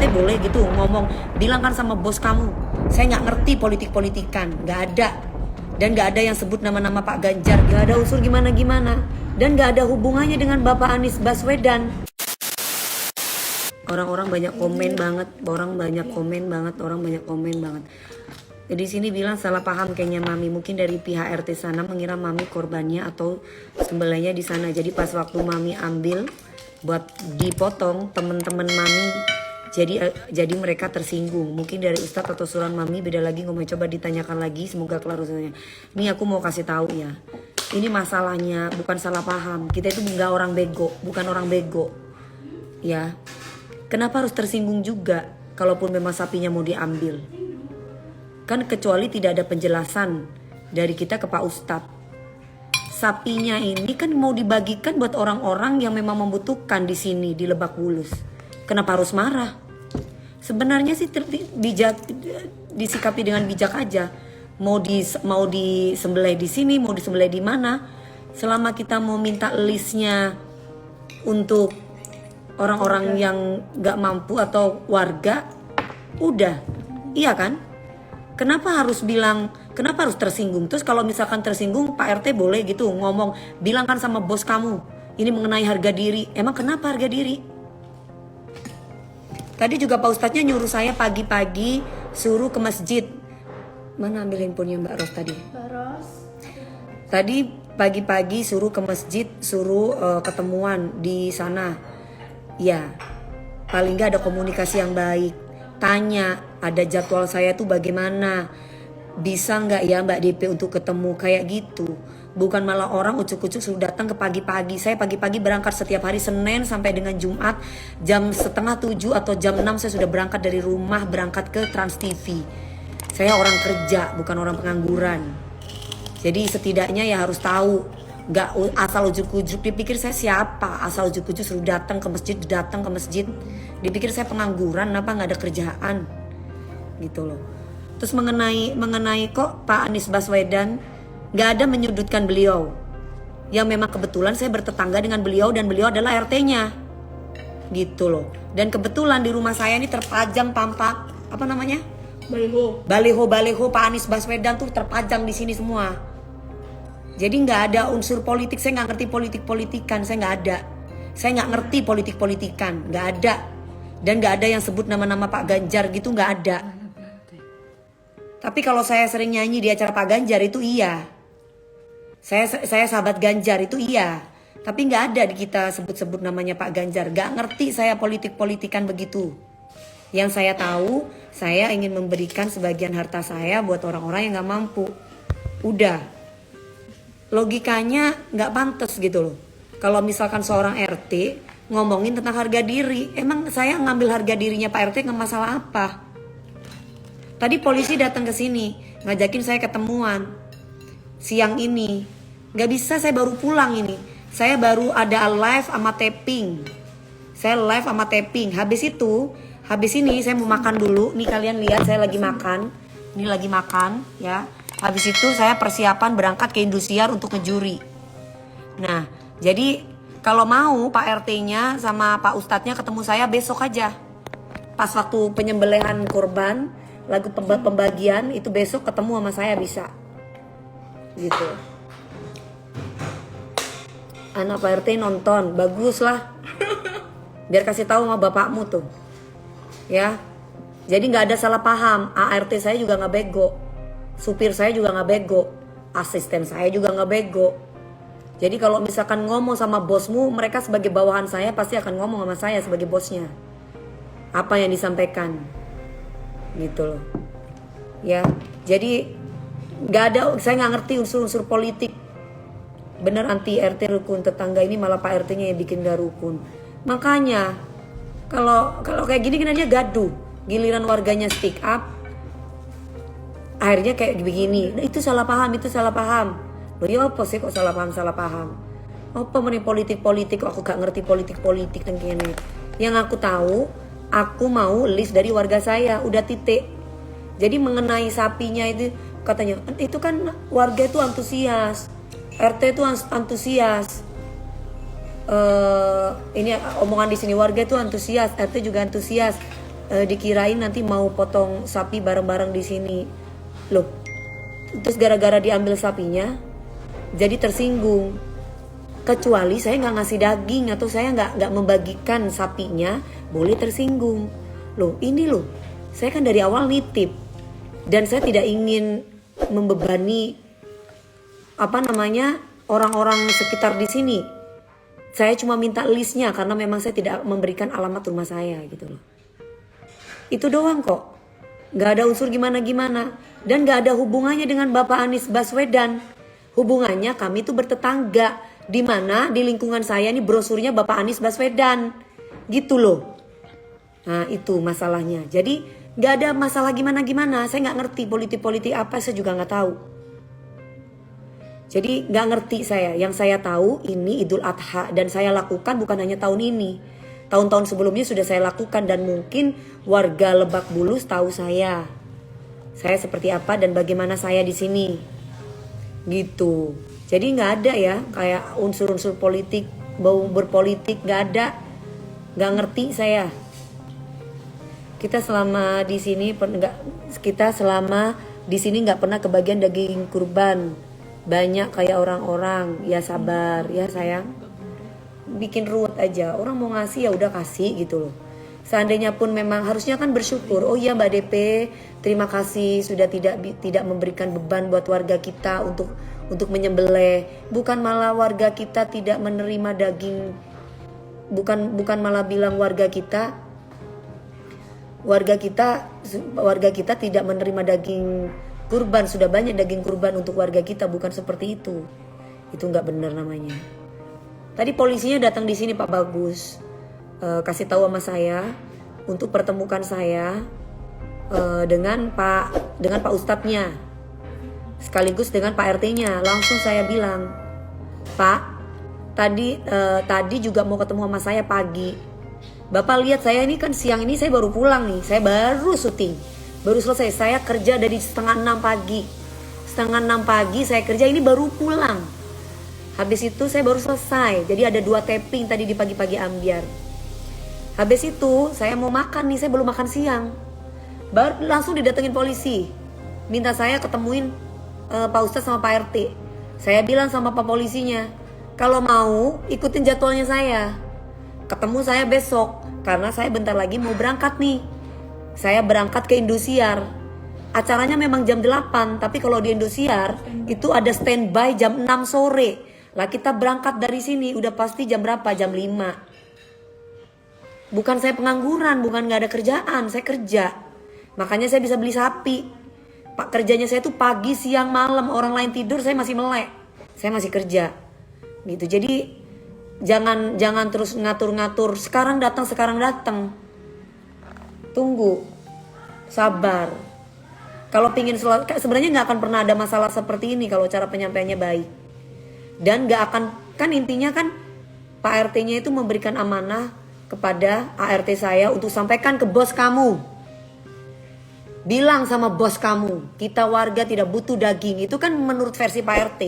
RT boleh gitu ngomong, bilang kan sama bos kamu, saya nggak ngerti politik-politikan, nggak ada. Dan nggak ada yang sebut nama-nama Pak Ganjar, nggak ada unsur gimana-gimana. Dan nggak ada hubungannya dengan Bapak Anies Baswedan. Orang-orang banyak komen banget, orang banyak komen banget. Di sini bilang salah paham kayaknya Mami, mungkin dari pihak RT sana mengira Mami korbannya atau sembelahnya di sana. Jadi pas waktu Mami ambil buat dipotong, temen-temen Mami jadi mereka tersinggung. Mungkin dari Ustadz atau suran Mami beda lagi ngomong, coba ditanyakan lagi, semoga kelar urusannya. Nih aku mau kasih tahu ya, ini masalahnya bukan salah paham. Kita itu nggak orang bego, bukan orang bego, ya. Kenapa harus tersinggung juga? Kalaupun memang sapinya mau diambil, kan kecuali tidak ada penjelasan dari kita ke Pak Ustadz. Sapinya ini kan mau dibagikan buat orang-orang yang memang membutuhkan di sini di Lebak Bulus. Kenapa harus marah? Sebenarnya sih disikapi dengan bijak aja. Mau disembelih di sini, mau disembelih di mana. Selama kita mau minta listnya untuk orang-orang yang gak mampu atau warga, udah, iya kan? Kenapa harus tersinggung? Terus kalau misalkan tersinggung, Pak RT boleh gitu ngomong, bilang kan sama bos kamu, ini mengenai harga diri. Emang kenapa harga diri? Tadi juga Pak Ustadznya nyuruh saya pagi-pagi suruh ke masjid. Mana ambil handphonenya Mbak Ros tadi? Mbak Ros. Tadi pagi-pagi suruh ke masjid, suruh ketemuan di sana. Ya, paling nggak ada komunikasi yang baik. Tanya, ada jadwal saya tuh bagaimana? Bisa nggak ya Mbak DP untuk ketemu kayak gitu? Bukan malah orang ucuk-ucuk sudah datang ke pagi-pagi. Saya pagi-pagi berangkat setiap hari Senin sampai dengan Jumat jam 6:30 atau jam 6 saya sudah berangkat dari rumah, berangkat ke Trans TV. Saya orang kerja, bukan orang pengangguran. Jadi setidaknya ya harus tahu. Gak asal ujuk-ujuk, dipikir saya siapa? Asal ujuk-ujuk suruh datang ke masjid. Dipikir saya pengangguran, apa nggak ada kerjaan? Gitu loh. Terus mengenai kok Pak Anies Baswedan, nggak ada menyudutkan beliau. Yang memang kebetulan saya bertetangga dengan beliau dan beliau adalah RT-nya. Gitu loh. Dan kebetulan di rumah saya ini terpajang pampak, apa namanya? Baliho Pak Anies Baswedan tuh terpajang di sini semua. Jadi nggak ada unsur politik, saya nggak ngerti politik-politikan, saya nggak ada. Saya nggak ngerti politik-politikan, nggak ada. Dan nggak ada yang sebut nama-nama Pak Ganjar gitu, nggak ada. Tapi kalau saya sering nyanyi di acara Pak Ganjar itu iya. Saya sahabat Ganjar itu iya. Tapi nggak ada di kita sebut-sebut namanya Pak Ganjar. Nggak ngerti saya politik-politikan begitu. Yang saya tahu, saya ingin memberikan sebagian harta saya buat orang-orang yang nggak mampu. Udah. Logikanya nggak pantas gitu loh. Kalau misalkan seorang RT ngomongin tentang harga diri, emang saya ngambil harga dirinya Pak RT nggak masalah apa? Tadi polisi datang ke sini, ngajakin saya ketemuan siang ini. Nggak bisa, saya baru pulang ini. Saya baru ada live sama taping. Habis ini saya mau makan dulu. Nih kalian lihat saya lagi makan. Ini lagi makan ya. Habis itu saya persiapan berangkat ke Indosiar untuk ngejuri. Nah, jadi kalau mau Pak RT-nya sama Pak Ustadznya ketemu saya besok aja. Pas waktu penyembelihan kurban, lagu pembagian itu besok ketemu sama saya bisa. Gitu. Anak Pak RT nonton, bagus lah. Biar kasih tahu sama bapakmu tuh. Ya. Jadi nggak ada salah paham. ART saya juga nggak bego. Supir saya juga nggak bego, asisten saya juga nggak bego. Jadi kalau misalkan ngomong sama bosmu, mereka sebagai bawahan saya pasti akan ngomong sama saya sebagai bosnya. Apa yang disampaikan, gitu loh. Ya, jadi nggak ada, saya nggak ngerti unsur-unsur politik. Bener anti RT rukun tetangga ini malah Pak RT-nya yang bikin gak rukun. Makanya kalau kayak gini kan dia gaduh, giliran warganya speak up. Akhirnya kayak begini, nah, itu salah paham. Loh ya apa sih kok salah paham? Apa mengenai politik kok aku gak ngerti politik dan gini. Yang aku tahu, aku mau list dari warga saya, udah titik. Jadi mengenai sapinya itu, katanya, itu kan warga itu antusias, RT itu antusias. Ini omongan di sini, warga itu antusias, RT juga antusias. dikirain nanti mau potong sapi bareng-bareng di sini. Loh, terus gara-gara diambil sapinya, jadi tersinggung. Kecuali saya nggak ngasih daging atau saya nggak membagikan sapinya, boleh tersinggung. Loh, ini loh, saya kan dari awal nitip dan saya tidak ingin membebani orang-orang sekitar di sini. Saya cuma minta listnya karena memang saya tidak memberikan alamat rumah saya gitu loh. Itu doang kok. Gak ada unsur gimana-gimana. Dan gak ada hubungannya dengan Bapak Anies Baswedan. Hubungannya kami tuh bertetangga. Dimana di lingkungan saya ini brosurnya Bapak Anies Baswedan. Gitu loh. Nah itu masalahnya. Jadi gak ada masalah gimana-gimana. Saya gak ngerti politik-politik apa, saya juga gak tahu. Jadi gak ngerti saya. Yang saya tahu ini Idul Adha. Dan saya lakukan bukan hanya tahun ini. Tahun-tahun sebelumnya sudah saya lakukan. Dan mungkin warga Lebak Bulus tahu saya. Saya seperti apa dan bagaimana saya di sini. Gitu. Jadi gak ada ya kayak unsur-unsur politik. Bau berpolitik gak ada. Gak ngerti saya. Kita selama di sini nggak pernah kebagian daging kurban. Banyak kayak orang-orang, ya sabar ya sayang, bikin ruwet aja. Orang mau ngasih ya udah kasih gitu loh. Seandainya pun memang harusnya kan bersyukur. Oh iya Mbak DP, terima kasih sudah tidak memberikan beban buat warga kita untuk menyembelih. Bukan malah warga kita tidak menerima daging. Bukan malah bilang warga kita tidak menerima daging kurban. Sudah banyak daging kurban untuk warga kita, bukan seperti itu. Itu nggak benar namanya. Tadi polisinya datang di sini Pak Bagus, kasih tahu sama saya untuk pertemukan saya dengan Pak Ustadznya, sekaligus dengan Pak RT-nya. Langsung saya bilang, Pak, tadi juga mau ketemu sama saya pagi. Bapak lihat saya ini kan siang ini saya baru pulang nih, saya baru syuting. Baru selesai, saya kerja dari setengah 6 pagi. Setengah 6 pagi saya kerja, ini baru pulang. Habis itu saya baru selesai. Jadi ada 2 tapping tadi di pagi-pagi ambiar. Habis itu saya mau makan nih, saya belum makan siang. Baru langsung didatengin polisi. Minta saya ketemuin Pak Ustadz sama Pak RT. Saya bilang sama Pak polisinya, kalau mau ikutin jadwalnya saya. Ketemu saya besok, karena saya bentar lagi mau berangkat nih. Saya berangkat ke Indosiar. Acaranya memang jam 8, tapi kalau di Indosiar itu ada standby jam 6 sore. Lah kita berangkat dari sini udah pasti jam berapa? Jam 5. Bukan saya pengangguran, bukan gak ada kerjaan, saya kerja. Makanya saya bisa beli sapi. Pak, kerjanya saya tuh pagi, siang, malam. Orang lain tidur, saya masih melek. Saya masih kerja. Gitu. Jadi jangan terus ngatur-ngatur. Sekarang datang. Tunggu, sabar. Kalau pingin sebenarnya nggak akan pernah ada masalah seperti ini kalau cara penyampaiannya baik. Dan nggak akan, kan intinya kan Pak RT-nya itu memberikan amanah kepada ART saya untuk sampaikan ke bos kamu. Bilang sama bos kamu, kita warga tidak butuh daging. Itu kan menurut versi Pak RT.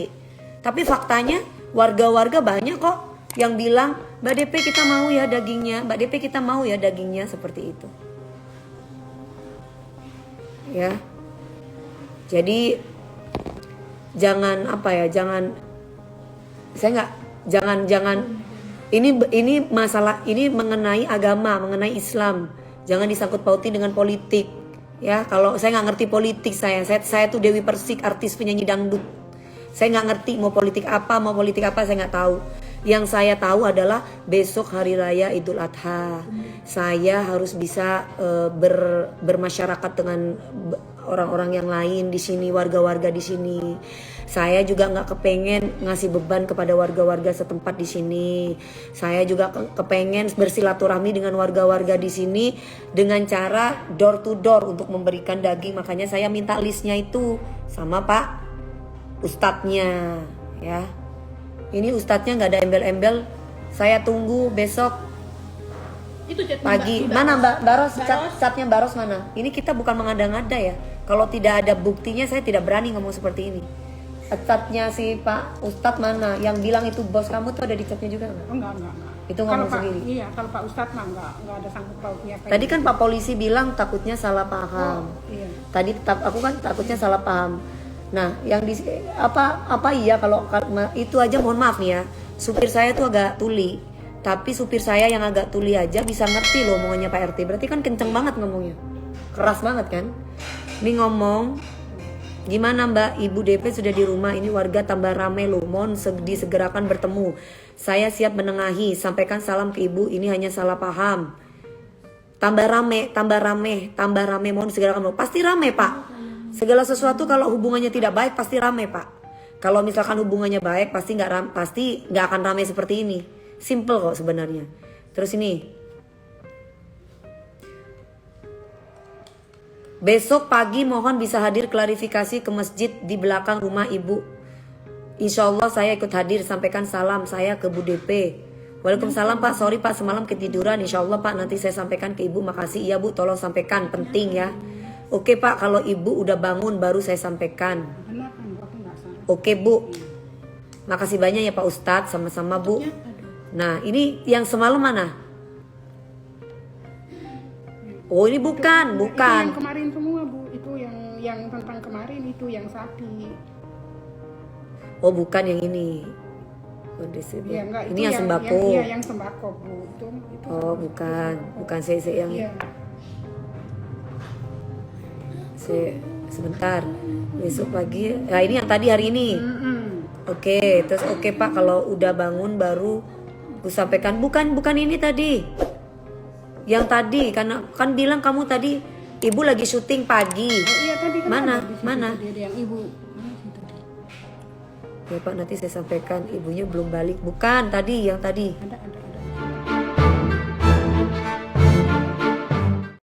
Tapi faktanya warga-warga banyak kok yang bilang, Mbak DP kita mau ya dagingnya, Mbak DP kita mau ya dagingnya, seperti itu. Ya, jadi jangan ini masalah ini mengenai agama, mengenai Islam, jangan disangkut pautin dengan politik. Ya, kalau saya nggak ngerti politik, saya tuh Dewi Persik, artis penyanyi dangdut. Saya nggak ngerti mau politik apa saya nggak tahu. Yang saya tahu adalah besok hari raya Idul Adha. Saya harus bisa bermasyarakat dengan orang-orang yang lain di sini, warga-warga di sini. Saya juga nggak kepengen ngasih beban kepada warga-warga setempat di sini. Saya juga kepengen bersilaturahmi dengan warga-warga di sini dengan cara door to door untuk memberikan daging. Makanya saya minta listnya itu sama Pak Ustadznya, ya. Ini ustadznya nggak ada embel-embel. Saya tunggu besok itu pagi. Mana Mbak Baros? Catnya Baros mana? Ini kita bukan mengada-ngada ya. Kalau tidak ada buktinya saya tidak berani ngomong seperti ini. Catnya si Pak Ustadz mana? Yang bilang itu bos kamu tuh ada di catnya juga nggak? Enggak. Itu ngomong sendiri. Iya, kalau Pak Ustadz mah nggak ada sangkut pautnya. Tadi kan Pak Polisi bilang takutnya salah paham. Iya. Tadi aku kan takutnya salah paham. Nah, yang di apa iya kalau itu aja mohon maaf nih ya. Supir saya tuh agak tuli. Tapi supir saya yang agak tuli aja bisa ngerti loh omongannya Pak RT. Berarti kan kenceng banget ngomongnya. Keras banget kan? Ini ngomong, gimana Mbak, Ibu DP sudah di rumah, ini warga tambah rame loh, mohon disegerakan bertemu. Saya siap menengahi, sampaikan salam ke Ibu, ini hanya salah paham. Tambah rame, mohon disegerakan. Pasti rame Pak. Segala sesuatu kalau hubungannya tidak baik pasti rame Pak. Kalau misalkan hubungannya baik pasti nggak akan rame seperti ini. Simple kok sebenarnya. Terus ini, besok pagi mohon bisa hadir klarifikasi ke masjid di belakang rumah Ibu. Insya Allah saya ikut hadir, sampaikan salam saya ke Bu DP. Waalaikumsalam Pak, sorry Pak semalam ketiduran. Insya Allah Pak nanti saya sampaikan ke Ibu. Makasih ya Bu, tolong sampaikan, penting ya. Oke Pak, kalau Ibu udah bangun baru saya sampaikan. Oke Bu, makasih banyak ya Pak Ustadz, sama-sama Bu. Nah ini yang semalam mana? Oh ini bukan. Itu yang kemarin semua Bu, itu yang tentang kemarin itu yang sapi. Oh bukan yang ini. Ya, enggak, ini yang sembako. Iya yang sembako Bu. Itu oh bukan saya yang. Iya. Sebentar. Besok pagi. Nah ini yang tadi hari ini. Oke, terus oke Pak kalau udah bangun baru aku sampaikan. Bukan ini tadi. Yang tadi kan bilang kamu tadi Ibu lagi syuting pagi. Oh iya tadi kan mana? Tadi yang Ibu. Ya Pak nanti saya sampaikan, ibunya belum balik. Bukan tadi yang tadi. Ada.